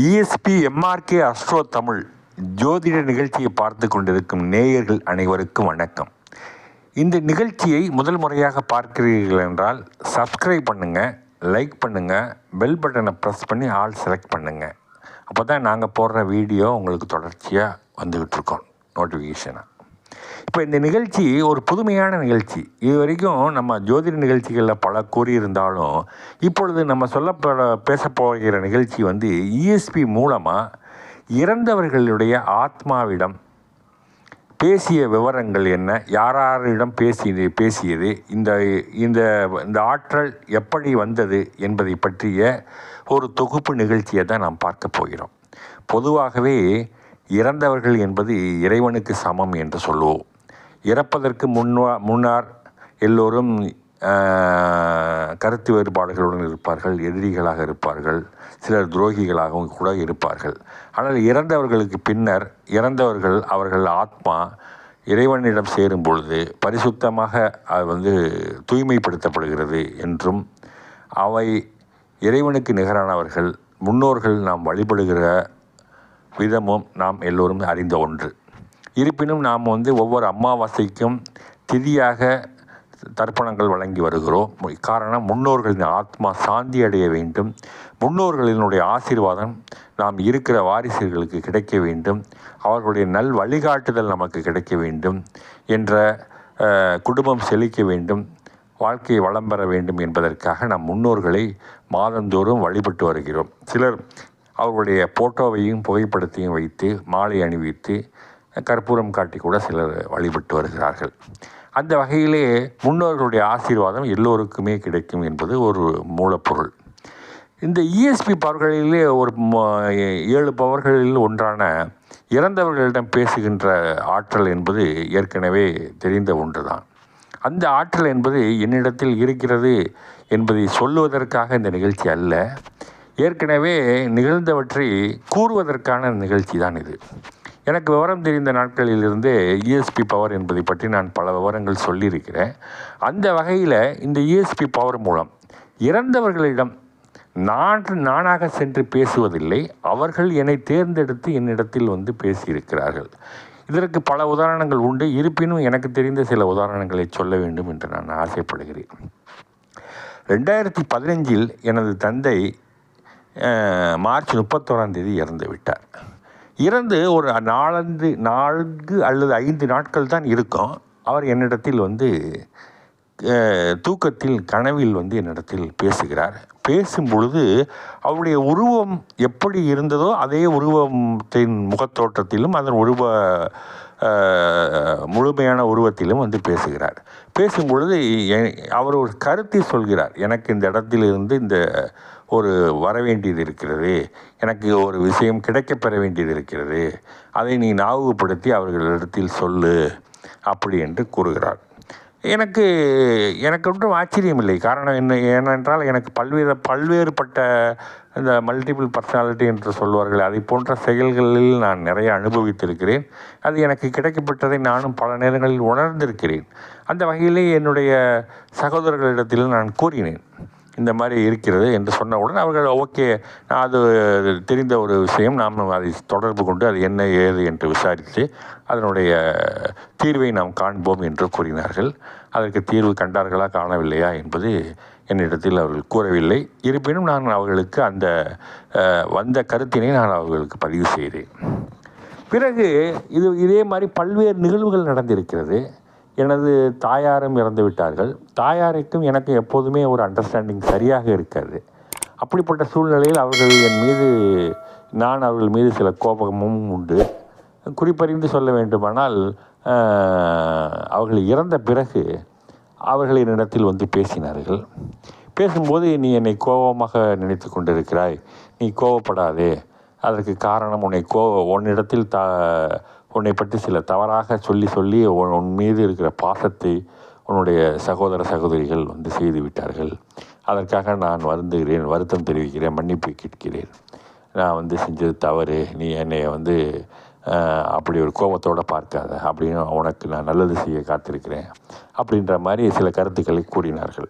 ESP MRK astro Tamil ஜோதிட நிகழ்ச்சியை பார்த்து கொண்டிருக்கும் நேயர்கள் அனைவருக்கும் வணக்கம். இந்த நிகழ்ச்சியை முதல் முறையாக பார்க்கிறீர்கள் என்றால் சப்ஸ்கிரைப் பண்ணுங்கள், லைக் பண்ணுங்கள், பெல் பட்டனை ப்ரெஸ் பண்ணி ஆல் செலக்ட் பண்ணுங்கள். அப்போ தான் நாங்கள் போடுற வீடியோ உங்களுக்கு தொடர்ச்சியாக வந்துக்கிட்டு இருக்கோம் நோட்டிஃபிகேஷனாக. இப்போ இந்த நிகழ்ச்சி ஒரு புதுமையான நிகழ்ச்சி. இது வரைக்கும் நம்ம ஜோதிட நிகழ்ச்சிகளில் பல கூறியிருந்தாலும் இப்பொழுது நம்ம பேசப்போகிற நிகழ்ச்சி இஎஸ்பி மூலமாக இறந்தவர்களுடைய ஆத்மாவிடம் பேசிய விவரங்கள் என்ன, யாரிடம் பேசியது, இந்த இந்த இந்த ஆற்றல் எப்படி வந்தது என்பதை பற்றிய ஒரு தொகுப்பு நிகழ்ச்சியை தான் நாம் பார்க்க போகிறோம். பொதுவாகவே இறந்தவர்கள் என்பது இறைவனுக்கு சமம் என்று சொல்லுவோம். இறப்பதற்கு முன்னர் எல்லோரும் கருத்து வேறுபாடுகளுடன் இருப்பார்கள், எதிரிகளாக இருப்பார்கள், சிலர் துரோகிகளாகவும் கூட இருப்பார்கள். ஆனால் இறந்தவர்களுக்கு பின்னர் அவர்கள் ஆத்மா இறைவனிடம் சேரும் பொழுது பரிசுத்தமாக அது தூய்மைப்படுத்தப்படுகிறது என்றும் அவை இறைவனுக்கு நிகரானவர்கள், முன்னோர்கள் நாம் வழிபடுகிற விதமும் நாம் எல்லோரும் அறிந்த ஒன்று. இருப்பினும் நாம் ஒவ்வொரு அமாவாசைக்கும் திதியாக தர்ப்பணங்கள் வழங்கி வருகிறோம். காரணம், முன்னோர்களின் ஆத்மா சாந்தி அடைய வேண்டும், முன்னோர்களினுடைய ஆசீர்வாதம் நாம் இருக்கிற வாரிசுகளுக்கு கிடைக்க வேண்டும், அவர்களுடைய நல் வழிகாட்டுதல் நமக்கு கிடைக்க வேண்டும் என்ற குடும்பம் செழிக்க வேண்டும், வாழ்க்கையை வளம் பெற வேண்டும் என்பதற்காக நம் முன்னோர்களை மாதந்தோறும் வழிபட்டு வருகிறோம். சிலர் அவர்களுடைய போட்டோவையும் புகைப்படத்தையும் வைத்து மாலை அணிவித்து கற்பூரம் காட்டி கூட சிலர் வழிபட்டு வருகிறார்கள். அந்த வகையிலே முன்னோர்களுடைய ஆசீர்வாதம் எல்லோருக்குமே கிடைக்கும் என்பது ஒரு மூலப்பொருள். இந்த இஎஸ்பி பவர்களிலே ஒரு 7 பவர்களில் ஒன்றான இறந்தவர்களிடம் பேசுகின்ற ஆற்றல் என்பது ஏற்கனவே தெரிந்த ஒன்றுதான். அந்த ஆற்றல் என்பது என்னிடத்தில் இருக்கிறது என்பதை சொல்லுவதற்காக இந்த நிகழ்ச்சி அல்ல, ஏற்கனவே நிகழ்ந்தவற்றை கூறுவதற்கான நிகழ்ச்சி தான் இது. எனக்கு விவரம் தெரிந்த நாட்களிலிருந்தே இஎஸ்பி பவர் என்பதை பற்றி நான் பல விவரங்கள் சொல்லியிருக்கிறேன். அந்த வகையில் இந்த இஎஸ்பி பவர் மூலம் இறந்தவர்களிடம் நானாக சென்று பேசுவதில்லை, அவர்கள் என்னை தேர்ந்தெடுத்து என்னிடத்தில் பேசியிருக்கிறார்கள். இதற்கு பல உதாரணங்கள் உண்டு. இருப்பினும் எனக்கு தெரிந்த சில உதாரணங்களை சொல்ல வேண்டும் என்று நான் ஆசைப்படுகிறேன். 2015 எனது தந்தை மார்ச் 31 இறந்து விட்டார். இறந்து ஒரு 4 அல்லது 5 நாட்கள் தான் இருக்கும். அவர் என்னிடத்தில் தூக்கத்தில் கனவில் என்னிடத்தில் பேசுகிறார். பேசும் பொழுது அவருடைய உருவம் எப்படி இருந்ததோ அதே உருவத்தின் முகத்தோற்றத்திலும் அதன் முழுமையான உருவத்திலும் பேசுகிறார். பேசும்பொழுது அவர் ஒரு கருத்தை சொல்கிறார். எனக்கு இந்த இடத்திலிருந்து இந்த ஒரு வர வேண்டியது இருக்கிறது, எனக்கு ஒரு விஷயம் கிடைக்கப்பெற வேண்டியது இருக்கிறது, அதை நீ ஞாபகப்படுத்தி அவர்களிடத்தில் சொல்லு அப்படி என்று கூறுகிறார். எனக்கு ஒன்றும் ஆச்சரியமில்லை. காரணம் ஏனென்றால் எனக்கு பல்வேறுபட்ட இந்த மல்டிபிள் பர்சனாலிட்டி என்று சொல்வார்கள், அதை போன்ற செயல்களில் நான் நிறைய அனுபவித்திருக்கிறேன். அது எனக்கு கிடைக்கப்பட்டதை நானும் பல நேரங்களில் உணர்ந்திருக்கிறேன். அந்த வகையிலே என்னுடைய சகோதரர்களிடத்தில் நான் கூறினேன், இந்த மாதிரி இருக்கிறது என்று சொன்னவுடன் அவர்கள் ஓகே, அது தெரிந்த ஒரு விஷயம், நாம் அதை தொடர்பு கொண்டு அது என்ன ஏது என்று விசாரித்து அதனுடைய தீர்வை நாம் காண்போம் என்று கூறினார்கள். அதற்கு தீர்வு கண்டார்களா காணவில்லையா என்பது என்னிடத்தில் அவர்கள் கூறவில்லை. இருப்பினும் நான் அவர்களுக்கு அந்த வந்த கருத்தினை நான் அவர்களுக்கு பதிவு செய்தேன். பிறகு இதே மாதிரி பல்வேறு நிகழ்வுகள் நடந்திருக்கிறது. எனது தாயாரும் இறந்து விட்டார்கள். தாயாருக்கும் எனக்கு எப்போதுமே ஒரு அண்டர்ஸ்டாண்டிங் சரியாக இருக்காது. அப்படிப்பட்ட சூழ்நிலையில் நான் அவர்கள் மீது சில கோபமும் உண்டு. குறிப்பறிந்து சொல்ல வேண்டுமானால், அவர்கள் இறந்த பிறகு அவர்கள் என்னிடத்தில் பேசினார்கள். பேசும்போது, நீ என்னை கோபமாக நினைத்து கொண்டிருக்கிறாய், நீ கோபப்படாதே, அதற்கு காரணம் உன்னிடத்தில் உன்னை பற்றி சில தவறாக சொல்லி உன் மீது இருக்கிற பாசத்தை உன்னுடைய சகோதர சகோதரிகள் செய்து விட்டார்கள். அதற்காக நான் வருந்துகிறேன், வருத்தம் தெரிவிக்கிறேன், மன்னிப்பு கேட்கிறேன். நான் செஞ்சது தவறு, நீ என்னை அப்படி ஒரு கோபத்தோடு பார்க்காத, அப்படின்னு உனக்கு நான் நல்லது செய்ய காத்திருக்கிறேன் அப்படின்ற மாதிரி சில கருத்துக்களை கூறினார்கள்.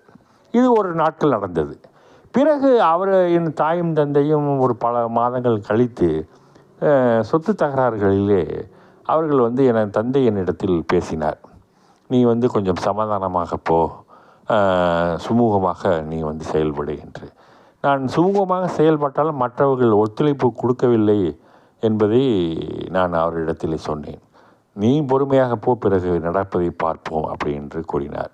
இது ஒரு நாட்கள் நடந்தது. பிறகு என் தாயும் தந்தையும் ஒரு பல மாதங்கள் கழித்து சொத்து தகராறுகளிலே அவர்கள் என் தந்தை என்னிடத்தில் பேசினார். நீ கொஞ்சம் சமாதானமாக போ, சுமூகமாக நீ செயல்படு என்று. நான் சுமூகமாக செயல்பட்டாலும் மற்றவர்கள் ஒத்துழைப்பு கொடுக்கவில்லை என்பதை நான் அவரிடத்தில் சொன்னேன். நீ பொறுமையாக போ, பிறகு நடப்பதை பார்ப்போம் அப்படி என்று கூறினார்.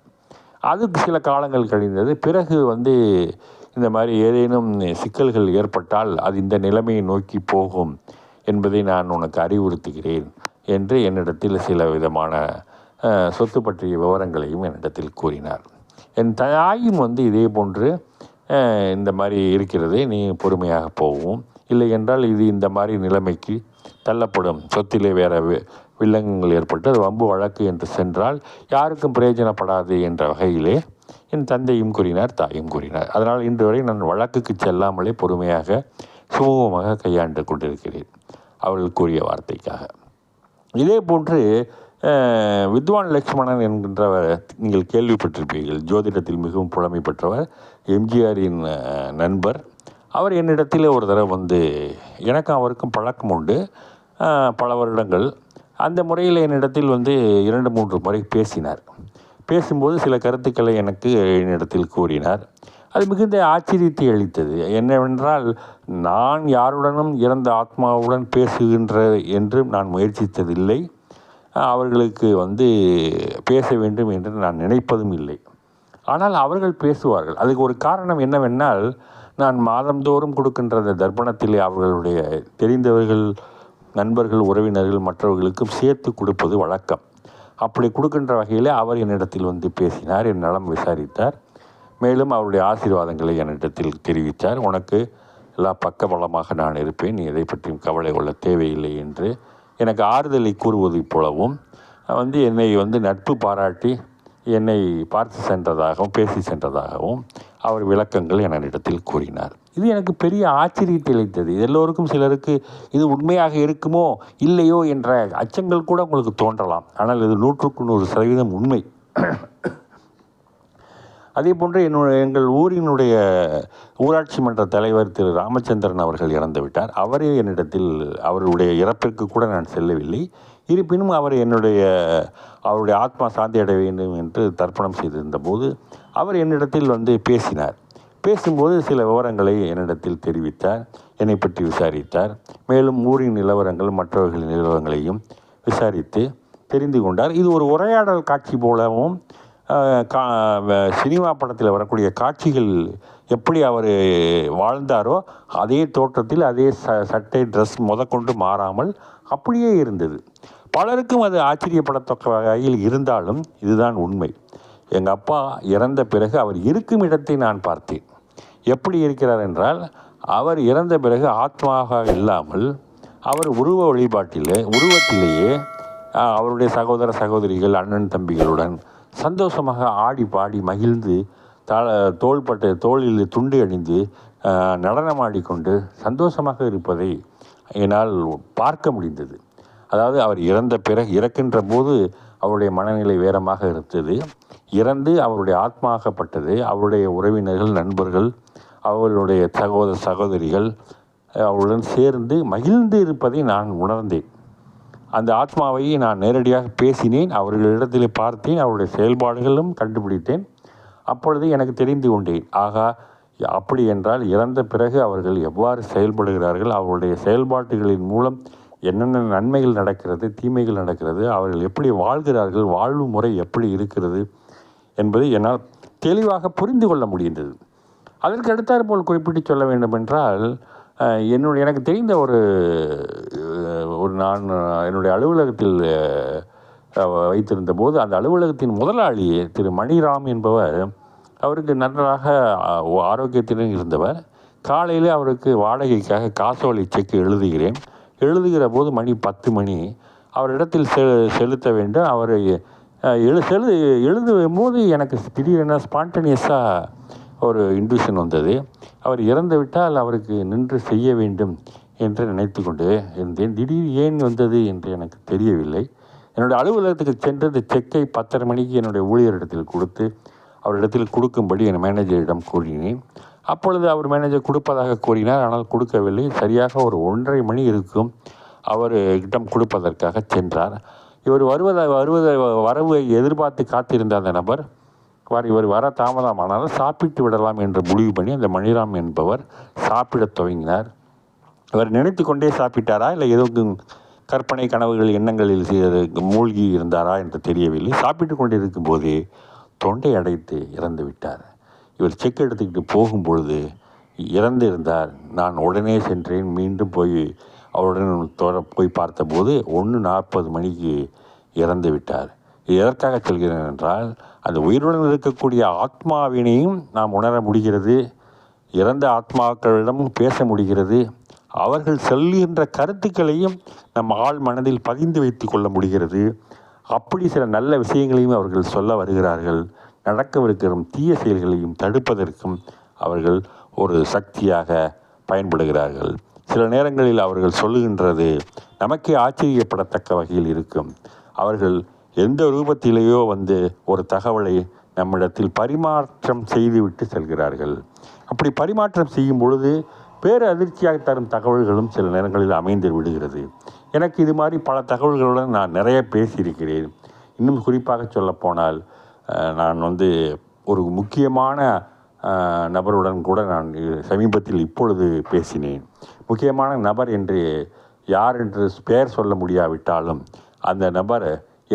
அதுக்கு சில காலங்கள் கழிந்தது. பிறகு இந்த மாதிரி ஏதேனும் சிக்கல்கள் ஏற்பட்டால் அது இந்த நிலைமையை நோக்கி போகும் என்பதை நான் உனக்கு அறிவுறுத்துகிறேன் என்று என்னிடத்தில் சில விதமான சொத்து பற்றிய விவரங்களையும் என்னிடத்தில் கூறினார். என் தாயும் இதே போன்று இந்த மாதிரி இருக்கிறது, நீ பொறுமையாக போகும், இல்லை என்றால் இது இந்த மாதிரி நிலைமைக்கு தள்ளப்படும், சொத்திலே வேறு வில்லங்கங்கள் ஏற்பட்டு அது வம்பு வழக்கு என்று சென்றால் யாருக்கும் பிரயோஜனப்படாது என்ற வகையிலே என் தந்தையும் கூறினார், தாயும் கூறினார். அதனால் இன்று வரை நான் வழக்குக்கு செல்லாமலே பொறுமையாக சுமூகமாக கையாண்டு கொண்டிருக்கிறேன் அவர்கள் கூறிய வார்த்தைக்காக. இதே போன்று வித்வான் லக்ஷ்மணன் என்கின்றவர் நீங்கள் கேள்விப்பட்டிருப்பீர்கள். ஜோதிடத்தில் மிகவும் புலமை பெற்றவர், எம்ஜிஆரின் நண்பர். அவர் என்னிடத்தில் ஒரு தடவை எனக்கும் அவருக்கும் பழக்கம் உண்டு, பல வருடங்கள். அந்த முறையில் என்னிடத்தில் 2-3 முறை பேசினார். பேசும்போது சில கருத்துக்களை என்னிடத்தில் கூறினார். அது மிகுந்த ஆச்சரியத்தை அளித்தது. என்னவென்றால், நான் யாருடனும் இறந்த ஆத்மாவுடன் பேசுகின்ற என்று நான் முயற்சித்ததில்லை, அவர்களுக்கு பேச வேண்டும் என்று நான் நினைப்பதும் இல்லை. ஆனால் அவர்கள் பேசுவார்கள். அதுக்கு ஒரு காரணம் என்னவென்றால், நான் மாதந்தோறும் கொடுக்கின்ற அந்த தர்ப்பணத்திலே அவர்களுடைய தெரிந்தவர்கள், நண்பர்கள், உறவினர்கள் மற்றவர்களுக்கும் சேர்த்து கொடுப்பது வழக்கம். அப்படி கொடுக்கின்ற வகையில் அவர் என்னிடத்தில் பேசினார், என் நலம் விசாரித்தார். மேலும் அவருடைய ஆசீர்வாதங்களை என்னிடத்தில் தெரிவித்தார். உனக்கு எல்லா பக்கபலமாக நான் இருப்பேன், நீ எதை பற்றியும் கவலை கொள்ள தேவையில்லை என்று எனக்கு ஆறுதலை கூறுவதைப் போலவும் என்னை நட்பு பாராட்டி என்னை பார்த்து சென்றதாகவும் பேசி சென்றதாகவும் அவர் விளக்கங்கள் என்னிடத்தில் கூறினார். இது எனக்கு பெரிய ஆச்சரியத்தை அளித்தது. எல்லோருக்கும் சிலருக்கு இது உண்மையாக இருக்குமோ இல்லையோ என்ற அச்சங்கள் கூட உங்களுக்கு தோன்றலாம். ஆனால் இது 100% உண்மை. அதே போன்று எங்கள் ஊரினுடைய ஊராட்சி மன்ற தலைவர் திரு ராமச்சந்திரன் அவர்கள் இறந்து விட்டார். அவரே என்னிடத்தில், அவருடைய இறப்பிற்கு கூட நான் செல்லவில்லை, இருப்பினும் அவர் அவருடைய ஆத்மா சாந்தி அடைய வேண்டும் என்று தர்ப்பணம் செய்திருந்த போது அவர் என்னிடத்தில் பேசினார். பேசும்போது சில விவரங்களை என்னிடத்தில் தெரிவித்தார், என்னை பற்றி விசாரித்தார். மேலும் ஊரின் நிலவரங்கள் மற்றவர்களின் நிலவரங்களையும் விசாரித்து தெரிந்து கொண்டார். இது ஒரு உரையாடல் காட்சி போலவும், சினிமா படத்தில் வரக்கூடிய காட்சிகள் எப்படி அவர் வாழ்ந்தாரோ அதே தோற்றத்தில், அதே சட்டை ட்ரெஸ் முதற்கொண்டு மாறாமல் அப்படியே இருந்தது. பலருக்கும் அது ஆச்சரியப்படத்தக்க வகையில் இருந்தாலும் இதுதான் உண்மை. எங்கள் அப்பா இறந்த பிறகு அவர் இருக்கும் இடத்தை நான் பார்த்தேன். எப்படி இருக்கிறார் என்றால், அவர் இறந்த பிறகு ஆத்மாவாக இல்லாமல் அவர் உருவத்திலேயே அவருடைய சகோதர சகோதரிகள், அண்ணன் தம்பிகளுடன் சந்தோஷமாக ஆடி பாடி மகிழ்ந்து தோளில் துண்டு அணிந்து நடனமாடிக்கொண்டு சந்தோஷமாக இருப்பதை என்னால் பார்க்க முடிந்தது. அதாவது அவர் இறக்கின்ற போது அவருடைய மனநிலை வேறமாக இருந்தது. இறந்து அவருடைய ஆத்மாகப்பட்டது. அவருடைய உறவினர்கள், நண்பர்கள், அவர்களுடைய சகோதரிகள் அவருடன் சேர்ந்து மகிழ்ந்து இருப்பதை நான் உணர்ந்தேன். அந்த ஆத்மாவை நான் நேரடியாக பேசினேன், அவர்களிடத்தில் பார்த்தேன், அவருடைய செயல்பாடுகளும் கண்டுபிடித்தேன். அப்பொழுது எனக்கு தெரிந்து கொண்டேன், ஆகா, அப்படி என்றால் இறந்த பிறகு அவர்கள் எவ்வாறு செயல்படுகிறார்கள், அவருடைய செயல்பாடுகளின் மூலம் என்னென்ன நன்மைகள் நடக்கிறது, தீமைகள் நடக்கிறது, அவர்கள் எப்படி வாழ்கிறார்கள், வாழ்வு முறை எப்படி இருக்கிறது என்பதை என்னால் தெளிவாக புரிந்து கொள்ள முடிந்தது. அதற்கு அடுத்தாற்போல் குறிப்பிட்டு சொல்ல வேண்டுமென்றால், எனக்கு தெரிந்த நான் என்னுடைய அலுவலகத்தில் வைத்திருந்த போது அந்த அலுவலகத்தின் முதலாளி திரு மணிராம் என்பவர், அவருக்கு நன்றாக ஆரோக்கியத்துடன் இருந்தவர். காலையில் அவருக்கு வாடகைக்காக காசோலை செக் எழுதுகிற போது மணி 10 மணி. அவரிடத்தில் செலுத்த வேண்டும். அவர் எழுதும் போது எனக்கு திடீரென ஸ்பான்டேனியஸாக ஒரு இன்ட்யூஷன் வந்தது. அவர் இறந்து விட்டால் அவருக்கு நின்று செய்ய வேண்டும் என்று நினைத்து கொண்டு இருந்தேன். திடீர் ஏன் வந்தது என்று எனக்கு தெரியவில்லை. என்னுடைய அலுவலகத்துக்கு சென்று இந்த செக்கை 10:30 மணிக்கு என்னுடைய ஊழியரிடத்தில் கொடுத்து அவரிடத்தில் கொடுக்கும்படி என் மேனேஜரிடம் கூறினேன். அப்பொழுது அவர் மேனேஜர் கொடுப்பதாக கூறினார். ஆனால் கொடுக்கவில்லை. சரியாக ஒரு 1:30 மணி இருக்கும். அவரிடம் கொடுப்பதற்காக சென்றார். இவர் வரவை எதிர்பார்த்து காத்திருந்த அந்த நபர் இவர் வர தாமதமானாலும் சாப்பிட்டு விடலாம் என்று முடிவு பண்ணி அந்த மணிராம் என்பவர் சாப்பிடத் துவங்கினார். இவர் நினைத்து கொண்டே சாப்பிட்டாரா, இல்லை எதுவும் கற்பனை கனவுகள் எண்ணங்களில் மூழ்கி இருந்தாரா என்று தெரியவில்லை. சாப்பிட்டு கொண்டிருக்கும் போதே தொண்டை அடைத்து இறந்து விட்டார். இவர் செக் எடுத்துக்கிட்டு போகும்பொழுது இறந்து இருந்தார். நான் உடனே சென்றேன். மீண்டும் போய் அவருடன் போய் பார்த்தபோது 1:40 மணிக்கு இறந்து விட்டார். இது எதற்காக சொல்கிறேன் என்றால், அந்த உயிருடன் இருக்கக்கூடிய ஆத்மாவினையும் நாம் உணர முடிகிறது. இறந்த ஆத்மாக்களிடம் பேச முடிகிறது. அவர்கள் சொல்கின்ற கருத்துக்களையும் நம் ஆழ் மனதில் பதிந்து வைத்து கொள்ள முடிகிறது. அப்படி சில நல்ல விஷயங்களையும் அவர்கள் சொல்ல வருகிறார்கள். நடக்கவிருக்கிற தீய செயல்களையும் தடுப்பதற்கும் அவர்கள் ஒரு சக்தியாக பயன்படுகிறார்கள். சில நேரங்களில் அவர்கள் சொல்லுகின்றது நமக்கே ஆச்சரியப்படத்தக்க வகையில் இருக்கும். அவர்கள் எந்த ரூபத்திலேயோ ஒரு தகவலை நம்மிடத்தில் பரிமாற்றம் செய்துவிட்டு செல்கிறார்கள். அப்படி பரிமாற்றம் செய்யும் பொழுது பேரு அதிர்ச்சியாக தரும் தகவல்களும் சில நேரங்களில் அமைந்து விடுகிறது. எனக்கு இது மாதிரி பல தகவல்களுடன் நான் நிறைய பேசியிருக்கிறேன். இன்னும் குறிப்பாக சொல்லப்போனால், நான் ஒரு முக்கியமான நபருடன் கூட நான் சமீபத்தில் இப்பொழுது பேசினேன். முக்கியமான நபர் என்று யார் என்று பெயர் சொல்ல முடியாவிட்டாலும் அந்த நபர்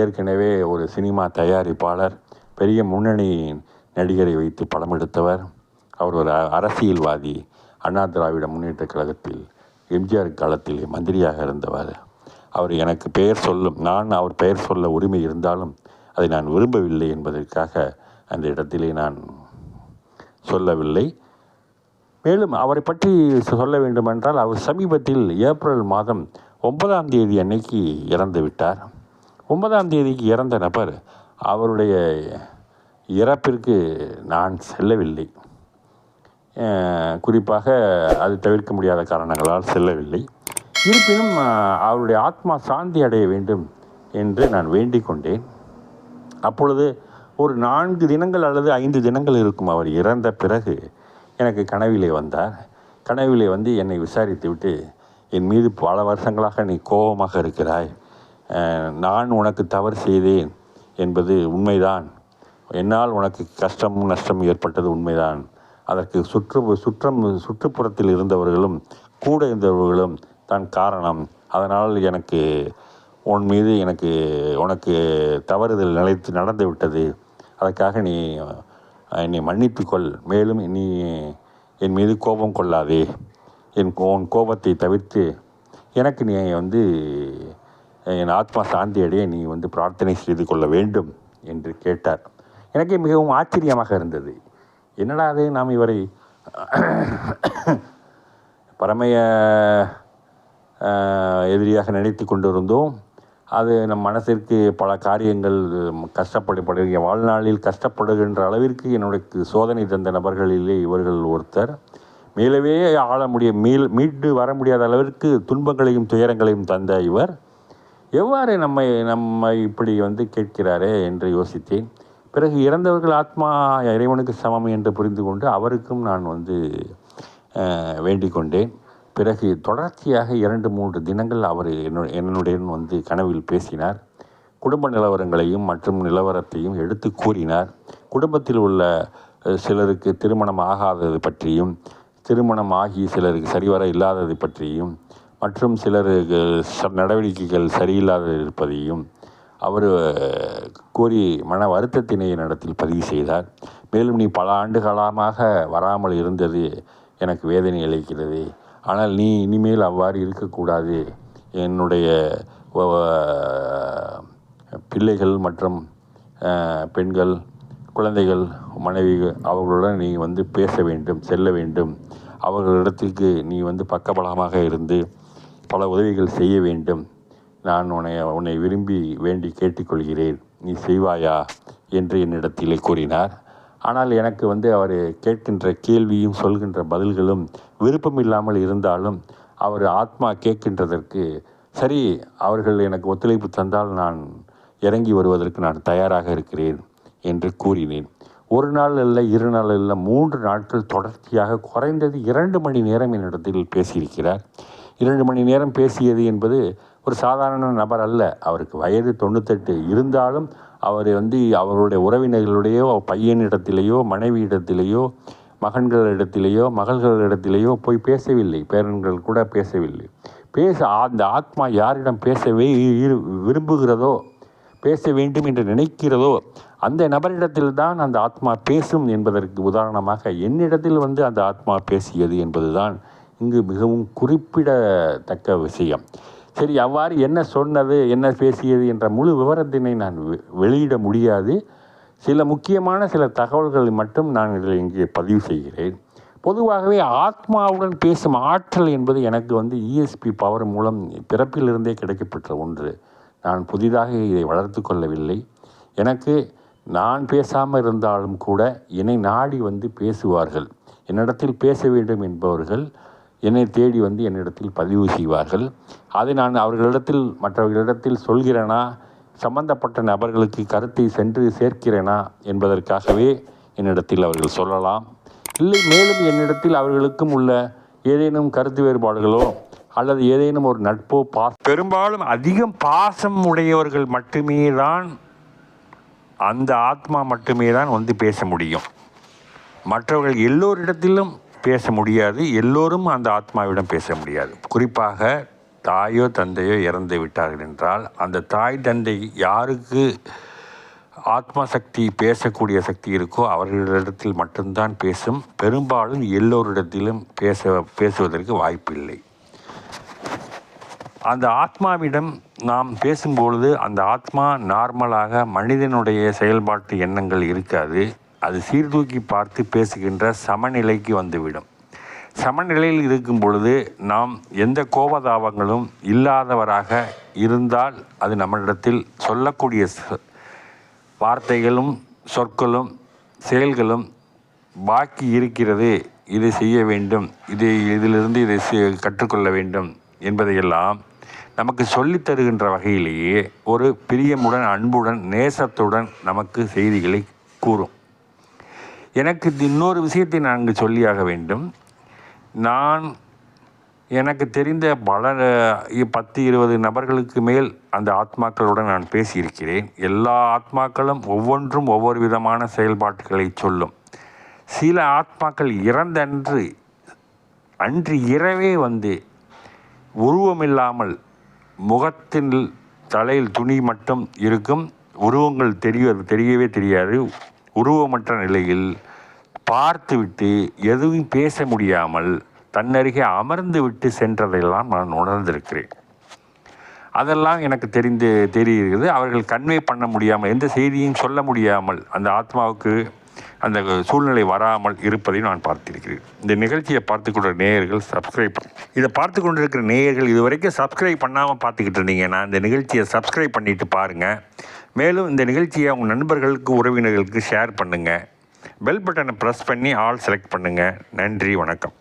ஏற்கனவே ஒரு சினிமா தயாரிப்பாளர், பெரிய முன்னணி நடிகரை வைத்து படம் எடுத்தவர். அவர் ஒரு அரசியல்வாதி. அண்ணா திராவிட முன்னேற்ற கழகத்தில் எம்ஜிஆர் காலத்தில் மந்திரியாக இருந்தவர். அவர் எனக்கு நான் அவர் பெயர் சொல்ல உரிமை இருந்தாலும் அதை நான் விரும்பவில்லை என்பதற்காக அந்த இடத்திலே நான் சொல்லவில்லை. மேலும் அவரை பற்றி சொல்ல வேண்டுமென்றால், அவர் சமீபத்தில் ஏப்ரல் மாதம் 9ஆம் தேதி அன்னைக்கு இறந்து விட்டார். 9ஆம் தேதிக்கு இறந்த நபர், அவருடைய இறப்பிற்கு நான் செல்லவில்லை. குறிப்பாக அது தவிர்க்க முடியாத காரணங்களால் செல்லவில்லை. இருப்பினும் அவருடைய ஆத்மா சாந்தி அடைய வேண்டும் என்று நான் வேண்டிக் கொண்டேன். அப்பொழுது ஒரு 4 தினங்கள் அல்லது 5 தினங்கள் இருக்கும். அவர் இறந்த பிறகு எனக்கு கனவிலே வந்தார். கனவிலே என்னை விசாரித்து விட்டு, என் மீது பல வருஷங்களாக நீ கோபமாக இருக்கிறாய். நான் உனக்கு தவறு செய்தேன் என்பது உண்மைதான். என்னால் உனக்கு கஷ்டம் நஷ்டம் ஏற்பட்டது உண்மைதான். அதற்கு சுற்றுப்புறத்தில் இருந்தவர்களும் கூட இருந்தவர்களும் தான் காரணம். அதனால் உன் மீது உனக்கு தவறுதல் நடந்து விட்டது. அதற்காக நீ என்னை மன்னித்துக்கொள். மேலும் நீ என் மீது கோபம் கொள்ளாதே. உன் கோபத்தை தவிர்த்து எனக்கு நீ என் ஆத்மா சாந்தி அடைய நீ பிரார்த்தனை செய்து கொள்ள வேண்டும் என்று கேட்டார். எனக்கு மிகவும் ஆச்சரியமாக இருந்தது. என்னடா அது, நாம் இவரை பரமைய எதிரியாக நினைத்து கொண்டிருந்தோம். அது நம் மனதிற்கு பல காரியங்கள் கஷ்டப்படுகிற வாழ்நாளில் கஷ்டப்படுகின்ற அளவிற்கு என்னுடைய சோதனை தந்த நபர்களிலே இவர்கள் ஒருத்தர். மேலவே மீண்டு வர முடியாத அளவிற்கு துன்பங்களையும் துயரங்களையும் தந்த இவர் எவ்வாறு நம்மை இப்படி கேட்கிறாரே என்று யோசித்தேன். பிறகு இறந்தவர்கள் ஆத்மா இறைவனுக்கு சமம் என்று புரிந்து கொண்டு அவருக்கும் நான் வேண்டிக் கொண்டேன். பிறகு தொடர்ச்சியாக 2-3 தினங்கள் அவர் என்னுடன் கனவில் பேசினார். குடும்ப நிலவரங்களையும் மற்றும் நிலவரத்தையும் எடுத்து கூறினார். குடும்பத்தில் உள்ள சிலருக்கு திருமணம் ஆகாதது பற்றியும், திருமணம் ஆகி சிலருக்கு சரிவர இல்லாதது பற்றியும், மற்றும் சிலருக்கு நடவடிக்கைகள் சரியில்லாத இருப்பதையும் அவர் கூறி மன வருத்தத்தினை என்னிடத்தில் பதிவு செய்தார். மேலும் நீ பல ஆண்டு காலமாக வராமல் இருந்தது எனக்கு வேதனை அளிக்கிறது. ஆனால் நீ இனிமேல் அவ்வாறு இருக்கக்கூடாது. என்னுடைய பிள்ளைகள் மற்றும் பெண்கள், குழந்தைகள், மனைவி அவர்களுடன் நீ பேச வேண்டும், செல்ல வேண்டும். அவர்களிடத்திற்கு நீ பக்கபலமாக இருந்து பல உதவிகள் செய்ய வேண்டும். நான் உன்னை விரும்பி வேண்டி கேட்டுக்கொள்கிறேன். நீ செய்வாயா என்று என்னிடத்திலே கூறினார். ஆனால் எனக்கு அவர் கேட்கின்ற கேள்வியும் சொல்கின்ற பதில்களும் விருப்பமில்லாமல் இருந்தாலும் அவர் ஆத்மா கேட்கின்றதற்கு சரி, அவர்கள் எனக்கு ஒத்துழைப்பு தந்தால் நான் இறங்கி வருவதற்கு நான் தயாராக இருக்கிறேன் என்று கூறினேன். 1 நாள் இல்லை, 2 நாள் இல்லை, 3 நாட்கள் தொடர்ச்சியாக குறைந்தது 2 மணி நேரம் என்னிடத்தில் பேசியிருக்கிறார். 2 மணி நேரம் பேசியது என்பது ஒரு சாதாரண நபர் அல்ல. அவருக்கு வயது 98 இருந்தாலும் அவர் அவருடைய உறவினர்களுடையோ, பையனிடத்திலேயோ, மனைவியிடத்திலேயோ, மகன்களிடத்திலேயோ, மகள்களிடத்திலேயோ போய் பேசவில்லை. பேரன்கள் கூட பேசவில்லை. அந்த ஆத்மா யாரிடம் பேசவே விரும்புகிறதோ, பேச வேண்டும் என்று நினைக்கிறதோ அந்த நபரிடத்தில்தான் அந்த ஆத்மா பேசும் என்பதற்கு உதாரணமாக என்னிடத்தில் அந்த ஆத்மா பேசியது என்பதுதான் இங்கு மிகவும் குறிப்பிடத்தக்க விஷயம். சரி, அவ்வாறு என்ன சொன்னது, என்ன பேசியது என்ற முழு விவரத்தினை நான் வெளியிட முடியாது. சில முக்கியமான சில தகவல்களை மட்டும் நான் இதில் இங்கே பதிவு செய்கிறேன். பொதுவாகவே ஆத்மாவுடன் பேசும் ஆற்றல் என்பது எனக்கு இஎஸ்பி பவர் மூலம் பிறப்பிலிருந்தே கிடைக்கப்பெற்ற ஒன்று. நான் புதிதாக இதை வளர்த்து கொள்ளவில்லை. நான் பேசாமல் இருந்தாலும் கூட என்னை நாடி பேசுவார்கள். என்னிடத்தில் பேச வேண்டும் என்பவர்கள் என்னை தேடி என்னிடத்தில் பதிவு செய்வார்கள். அதை நான் மற்றவர்களிடத்தில் சொல்கிறேனா, சம்பந்தப்பட்ட நபர்களுக்கு கருத்தை சென்று சேர்க்கிறேனா என்பதற்காகவே என்னிடத்தில் அவர்கள் சொல்லலாம். இல்லை, மேலும் என்னிடத்தில் அவர்களுக்கும் உள்ள ஏதேனும் கருத்து வேறுபாடுகளோ அல்லது ஏதேனும் ஒரு நட்போ, பெரும்பாலும் அதிகம் பாசம் உடையவர்கள் மட்டுமே தான், அந்த ஆத்மா மட்டுமே தான் பேச முடியும். மற்றவர்கள் எல்லோரிடத்திலும் பேச முடியாது. எல்லோரும் அந்த ஆத்மாவிடம் பேச முடியாது. குறிப்பாக தாயோ தந்தையோ இறந்து விட்டார்கள் என்றால் அந்த தாய் தந்தை யாருக்கு ஆத்மா சக்தி, பேசக்கூடிய சக்தி இருக்கோ அவர்களிடத்தில் மட்டும்தான் பேசும். பெரும்பாலும் எல்லோரிடத்திலும் பேசுவதற்கு வாய்ப்பில்லை. அந்த ஆத்மாவிடம் நாம் பேசும்பொழுது அந்த ஆத்மா நார்மலாக மனிதனுடைய செயல்பாட்டு எண்ணங்கள் இருக்காது. அது சீர்தூக்கி பார்த்து பேசுகின்ற சமநிலைக்கு வந்துவிடும். சமநிலையில் இருக்கும் பொழுது நாம் எந்த கோபதாபங்களும் இல்லாதவராக இருந்தால் அது நம்மளிடத்தில் சொல்லக்கூடிய வார்த்தைகளும் சொற்களும் செயல்களும் பாக்கி இருக்கிறது, இதை செய்ய வேண்டும், இதிலிருந்து இதை கற்றுக்கொள்ள வேண்டும் என்பதையெல்லாம் நமக்கு சொல்லித் தருகின்ற வகையிலேயே ஒரு பிரியமுடன், அன்புடன், நேசத்துடன் நமக்கு செய்திகளை கூறும். எனக்கு இன்னொரு விஷயத்தை நான் இங்கு சொல்லியாக வேண்டும். எனக்கு தெரிந்த பல 10-20 நபர்களுக்கு மேல் அந்த ஆத்மாக்களுடன் நான் பேசியிருக்கிறேன். எல்லா ஆத்மாக்களும் ஒவ்வொன்றும் ஒவ்வொரு விதமான செயல்பாட்டுகளை சொல்லும். சில ஆத்மாக்கள் இறந்த அன்று இரவே உருவமில்லாமல் முகத்தின் தலையில் துணி மட்டும் இருக்கும், உருவங்கள் தெரியவே தெரியாது, உருவமற்ற நிலையில் பார்த்துவிட்டு எதுவும் பேச முடியாமல் தன்னருகே அமர்ந்து விட்டு சென்றதையெல்லாம் நான் உணர்ந்திருக்கிறேன். அதெல்லாம் எனக்கு தெரிகிறது. அவர்கள் கன்வே பண்ண முடியாமல், எந்த செய்தியும் சொல்ல முடியாமல், அந்த ஆத்மாவுக்கு அந்த சூழ்நிலை வராமல் இருப்பதையும் நான் பார்த்திருக்கிறேன். இந்த நிகழ்ச்சியை பார்த்து கொண்ட நேயர்கள் இதை பார்த்து கொண்டிருக்கிற நேயர்கள் இதுவரைக்கும் சப்ஸ்கிரைப் பண்ணாமல் பார்த்துக்கிட்டு இருந்தீங்கன்னா இந்த நிகழ்ச்சியை சப்ஸ்கிரைப் பண்ணிவிட்டு பாருங்கள். மேலும் இந்த நிகழ்ச்சியை உங்கள் நண்பர்களுக்கு, உறவினர்களுக்கு ஷேர் பண்ணுங்கள். பெல் பட்டனை ப்ரெஸ் பண்ணி ஆல் செலக்ட் பண்ணுங்கள். நன்றி, வணக்கம்.